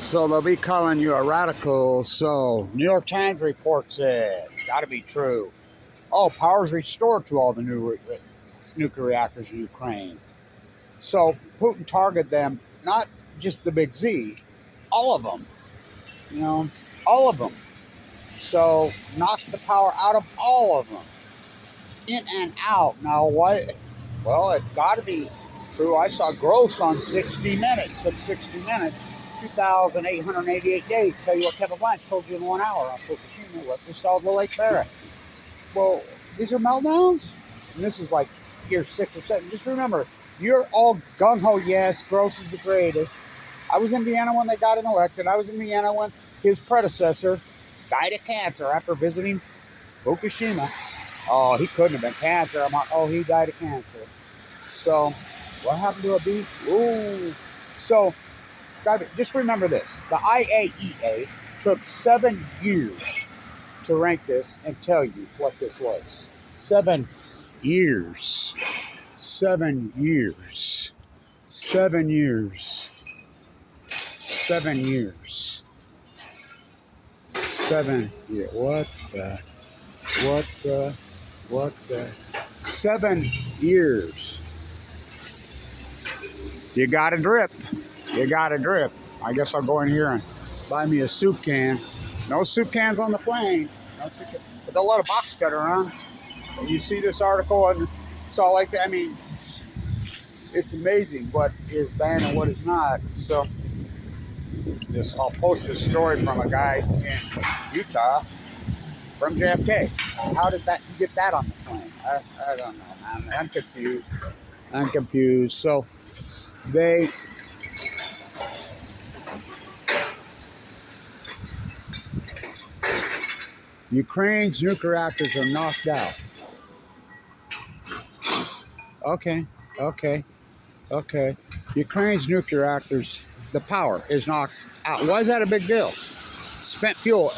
So they'll be calling you a radical. So New York Times reports it. Got to be true. Oh, power's restored to all the new nuclear reactors in Ukraine. So Putin targeted them, not just the big Z, all of them. You know, all of them. So knocked the power out of all of them. In and out. Now what? Well, it's got to be true. I saw gross on 60 Minutes. Took 60 Minutes. 2,888 days. Tell you what Kevin Blanche told you in 1 hour on Fukushima. What's the solid Lake Barrett? Well, these are meltdowns? And this is like year 6 or 7. Just remember, you're all gung-ho, yes, Gross is the greatest. I was in Vienna when they got him elected. I was in Vienna when his predecessor died of cancer after visiting Fukushima. Oh, he couldn't have been cancer. I'm like, oh, he died of cancer. So, what happened to a beef? Ooh. So, just remember this. The IAEA took 7 years to rank this and tell you what this was. 7 years. 7 years. 7 years. 7 years. 7 years. What the? 7 years. You got a drip. You got a drip. I guess I'll go in here and buy me a soup can. No soup cans on the plane. No soup cans. But they'll let a box cutter around. You see this article and it's all like that. I mean, it's amazing what is banned and what is not. So I'll post this story from a guy in Utah from JFK. How did that you get that on the plane? I don't know, man. I'm confused. So Ukraine's nuclear reactors are knocked out. Okay. Ukraine's nuclear reactors, the power is knocked out. Why is that a big deal? Spent fuel.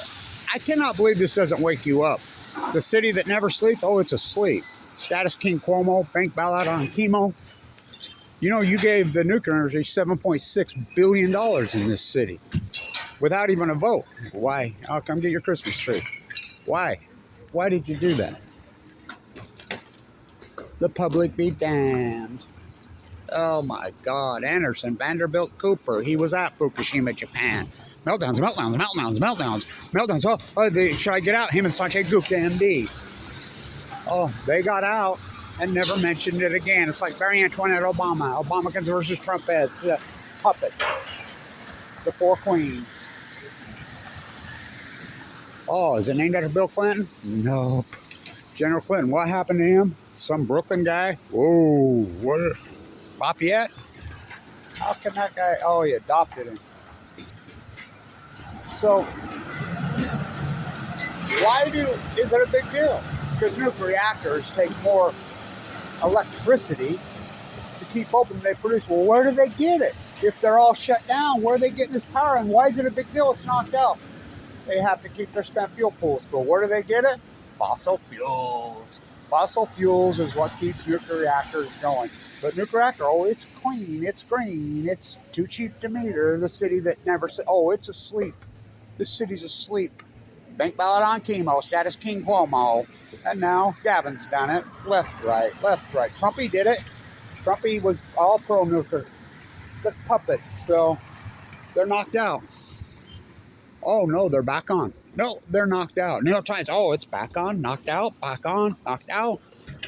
I cannot believe this doesn't wake you up. The city that never sleeps, oh, it's asleep. Status King Cuomo, bank bailout on chemo. You know, you gave the nuclear industry $7.6 billion in this city without even a vote. Why? I'll come get your Christmas tree. Why? Why did you do that? The public be damned. Oh my God. Anderson, Vanderbilt Cooper. He was at Fukushima, Japan. Meltdowns. Should I get out? Him and Sanjay Gupta, MD. Oh, they got out and never mentioned it again. It's like Barry Antoinette Obama. Obamacans versus Trump heads. Puppets. The 4 queens. Oh, is it named after Bill Clinton? Nope. General Clinton. What happened to him? Some Brooklyn guy? Whoa. What? Lafayette? How can that guy? Oh, he adopted him. So, is it a big deal? Because nuclear reactors take more electricity to keep open than they produce. Well, where do they get it? If they're all shut down, where are they getting this power? And why is it a big deal? It's knocked out. They have to keep their spent fuel pools full. Where do they get it? Fossil fuels. Fossil fuels is what keeps nuclear reactors going. But nuclear reactor, oh, it's clean, it's green, it's too cheap to meter. The city that never said, oh, it's asleep. This city's asleep. Bank ballot on chemo, status King Cuomo. And now Gavin's done it. Left, right. Trumpy did it. Trumpy was all pro-nuclear. The puppets, so they're knocked out. Oh, no, they're back on. No, they're knocked out. New York Times, oh, it's back on, knocked out, back on, knocked out.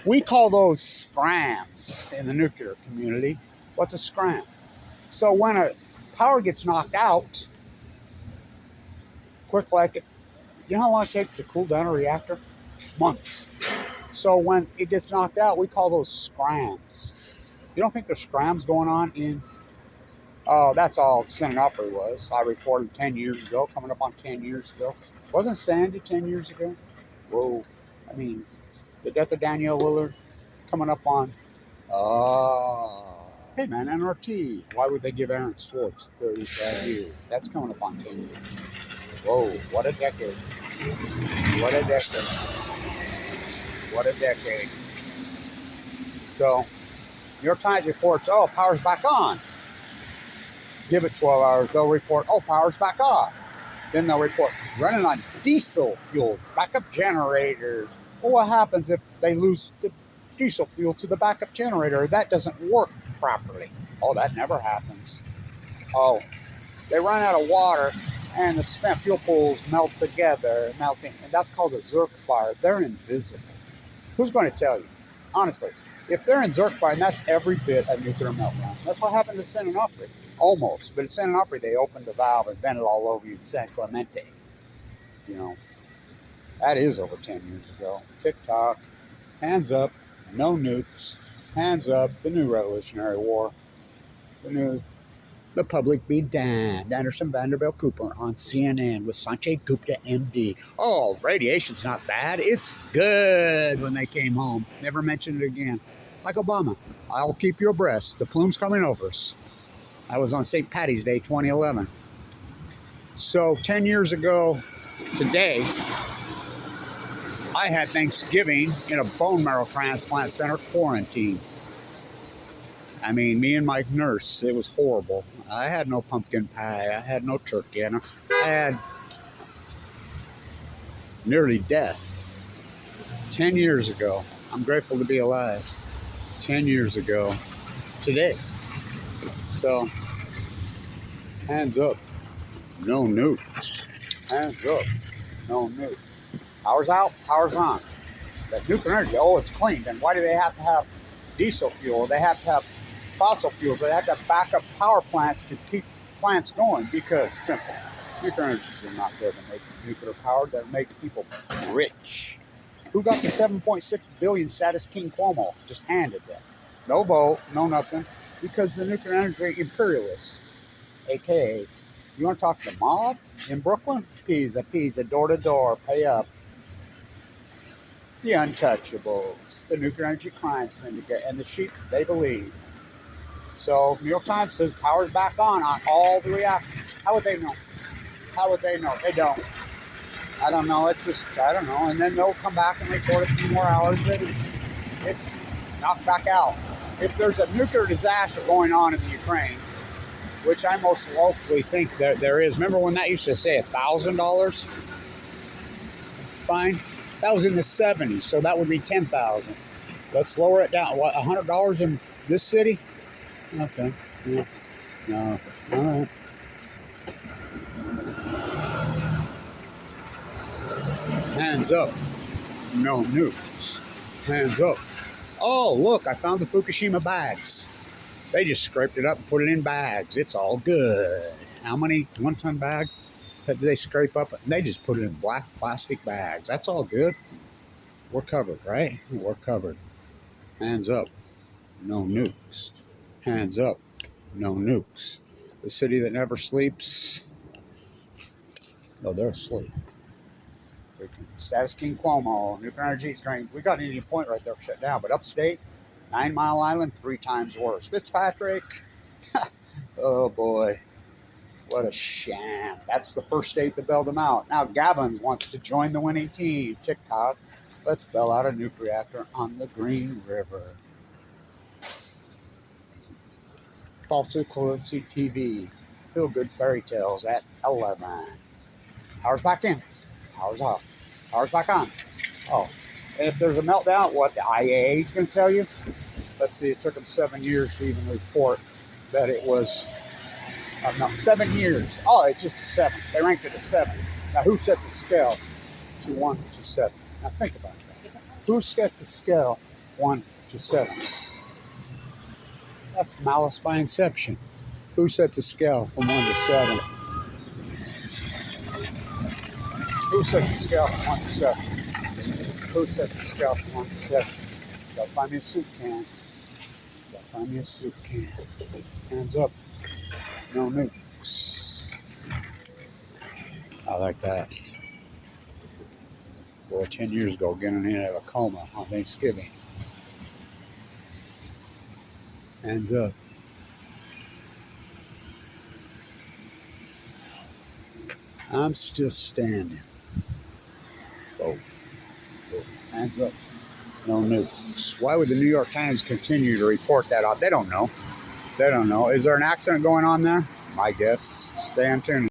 We call those scrams in the nuclear community. What's a scram? So when a power gets knocked out, quick like it, you know how long it takes to cool down a reactor? Months. So when it gets knocked out, we call those scrams. You don't think there's scrams going on in... Oh, that's all Senate Opry was. I reported 10 years ago, coming up on 10 years ago. Wasn't Sandy 10 years ago? Whoa. I mean, the death of Danielle Willard coming up on... Hey, man, NRT. Why would they give Aaron Swartz 35 years? That's coming up on 10 years. Whoa, what a decade. What a decade. What a decade. So, New York Times reports, oh, power's back on. Give it 12 hours, they'll report, oh, power's back off. Then they'll report running on diesel fuel, backup generators. Well, what happens if they lose the diesel fuel to the backup generator? That doesn't work properly. Oh, that never happens. Oh, they run out of water and the spent fuel pools melt together, melting, and that's called a Zerk fire. They're invisible. Who's going to tell you? Honestly, if they're in Zerk fire, and that's every bit a nuclear meltdown. That's what happened to San Onofre. Almost. But at San Onofre, they opened the valve and vented all over you in San Clemente. You know, that is over 10 years ago. TikTok, hands up, no nukes, hands up, the new Revolutionary War, the public be damned. Anderson Vanderbilt Cooper on CNN with Sanjay Gupta, MD. Oh, radiation's not bad. It's good when they came home. Never mentioned it again. Like Obama, I'll keep you abreast. The plume's coming over us. I was on St. Patty's Day 2011. So 10 years ago today, I had Thanksgiving in a bone marrow transplant center quarantine. I mean, me and my nurse, it was horrible. I had no pumpkin pie. I had no turkey. I had nearly death. 10 years ago. I'm grateful to be alive. 10 years ago today. So, hands up. No nukes. Hands up. No nukes. Power's out, power's on. That nuclear energy, oh, it's clean. Then why do they have to have diesel fuel? They have to have fossil fuels. They have to have backup power plants to keep plants going because simple. Nuclear energies are not there to make nuclear power. They're make people rich. Who got the 7.6 billion status? King Cuomo just handed them. No vote, no nothing, because the nuclear energy imperialists, aka, you want to talk to the mob in Brooklyn? Pizza, door to door, pay up. The untouchables, the nuclear energy crime syndicate, and the sheep they believe. So New York Times says power's back on all the reactors. How would they know? How would they know? They don't. I don't know. It's just, I don't know. And then they'll come back and report a few more hours that it's knocked back out. If there's a nuclear disaster going on in the Ukraine, which I most likely think there is. Remember when that used to say $1,000 fine? That was in the 70s, so that would be $10,000. Let's lower it down. What, $100 in this city? Okay. Yeah. No. All right. Hands up. No nukes. Hands up. Oh, look, I found the Fukushima bags. They just scraped it up and put it in bags. It's all good. How many 1-ton bags did they scrape up? They just put it in black plastic bags. That's all good. We're covered, right? We're covered. Hands up. No nukes. Hands up. No nukes. The city that never sleeps. No, they're asleep. Status King Cuomo. Nuclear energy is going. We got Indian Point right there shut down, but upstate, 9 Mile Island, 3 times worse. Fitzpatrick. Oh boy. What a sham. That's the first state that bailed them out. Now Gavin wants to join the winning team. TikTok. Let's bail out a nuclear reactor on the Green River. False equivalency TV. Feel good fairy tales at 11. Power's back in. Power's off. Power's back on. Oh. And if there's a meltdown, what the IAEA is going to tell you? Let's see, it took them 7 years to even report that it was, no, 7 years. Oh, it's just a 7. They ranked it a 7. Now, who set the scale to 1 to 7? Now, think about that. Who sets a scale 1 to 7? That's malice by inception. Who sets a scale from 1 to 7? Who sets a scale from 1 to 7? Who sets a scale from 1 to 7? Gotta find me a soup can. Gotta find me a soup can. Hands up. No nukes. I like that. Boy, 10 years ago, getting in out of a coma on Thanksgiving. Hands up. I'm still standing. Oh. Hands up. No nukes. Why would the New York Times continue to report that out? They don't know. They don't know. Is there an accident going on there? My guess, stay tuned.